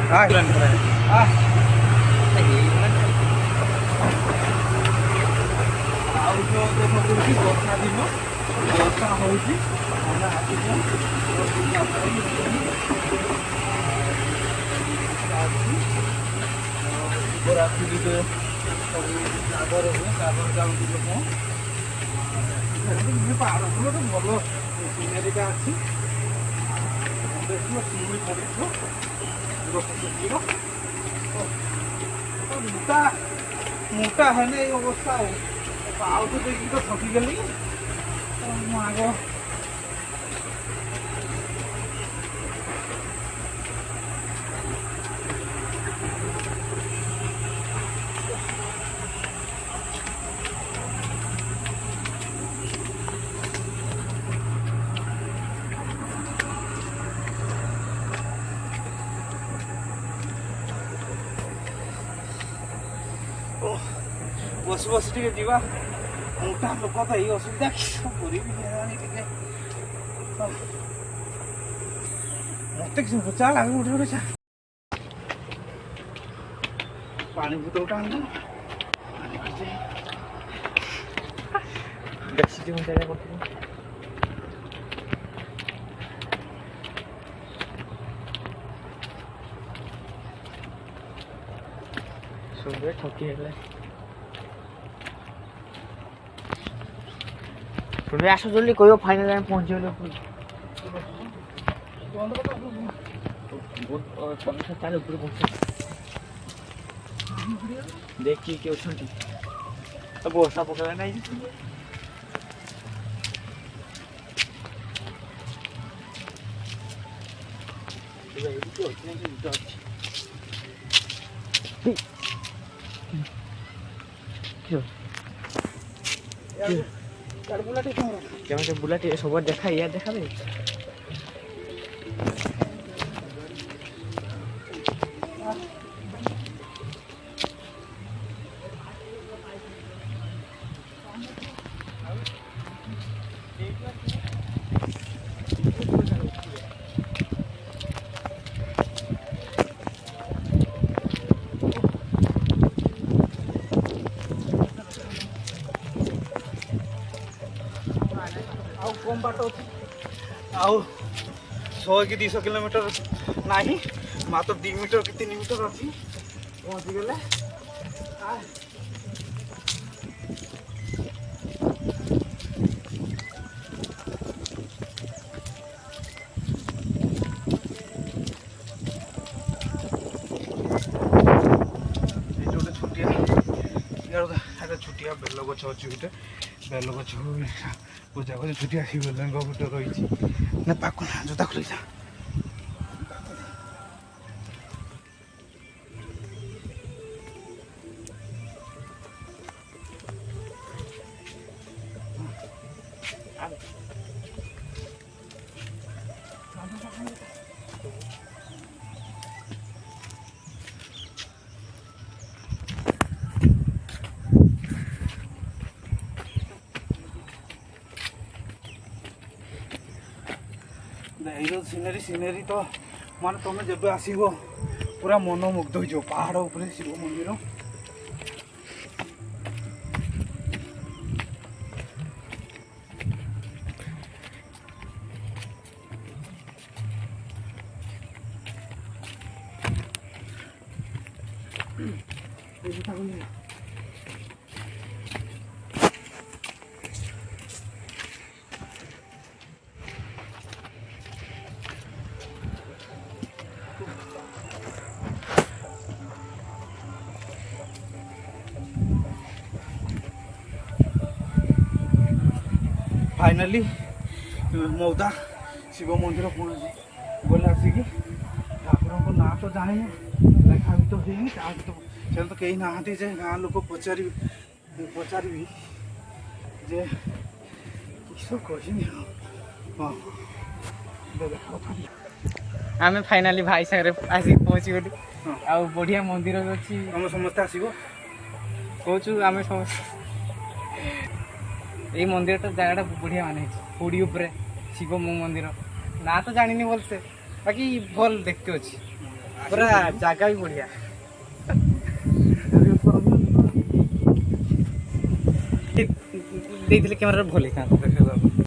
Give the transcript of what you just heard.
ବର୍ଷା ଦିନ ବର୍ଷା ହେଉଛି ଶିବରାତ୍ରିରେ ସବୁ ଜାଗର ହୁଏ ଜାଗର ଯାଉଛି ଲୋକ ପାହାଡ଼ ଗୋଟେ ଭଲ ସିନେରୀଟା ଅଛି ଦେଖିବ ଶିଉଳି ପଡ଼ିଥିବ ମୋଟା ମୋଟା ହେଲେ ଏଇ ଅବସ୍ଥା ଆଉ ପାଉଛ ଦେଇକି ତ ଠକିଗଲି ମୁଁ ଆଗ ବସି ବସି ଟିକେ ଯିବା ମୋଟା ଲୋକ ତ ଏଇ ଅସୁବିଧା କରିବି ଟିକେ ମତେ କିଛି ଚାଲ ଆଗ ଗୋଟେ ଗୋଟେ ଚା ପାଣି ବୋତଲଟା ଆଣିବ ବେଶୀ ମୁଁ ଜାଗା କରିଥିଲି ସୁନ୍ଦର ଠକି ହେଲେ तुम आस जल्दी कहो फाइनल में पहुंच गए चल ऊपर पहुंचे देखिए किए अच्छा बर्षा पकड़ा ना কেমন বুলাটি সবার দেখা ইয়ার দেখাবে कम बाट अच्छे आउ 100 कि 200 किलोमीटर नहीं मात्र 2 मीटर कि 3 मीटर अच्छी पहुँची गले छुटिया बेल गछ अच्छी गोटे बेल गछ पूजा कर छुटिया शिवलिंग गोटे रही ना पाक जोता खुल सिनेरी सिनेरी तो मान तुम जब आसो पूरा मनमुग्ध हो पहाड़ उपर शिव मंदिर फाइनाली मौदा शिव मंदिर पहुँची गले आसिकी ठाकुर ना तो जानी लेखा भी तो होनी तो तो कहीं ना जे गाँ लोक पचारि जे सब कही आम फाइनाली भाई सागर आसिक पहुँची गलु आ बढ़िया मंदिर अच्छी आम समस्ते आसो कहूँ आम समस्त ये मंदिर तो जगह बढ़िया मान पौड़ी उपरे शिव मंदिर ना तो जानी भल से बाकी भल देखते अच्छी ପୁରା ଜାଗା ବି ବଢିଆ। ଦେଇଥିଲେ କ୍ୟାମେରା ଭଲ ହେଇଥାନ୍ତା। ଦେଖେଇଦେବା।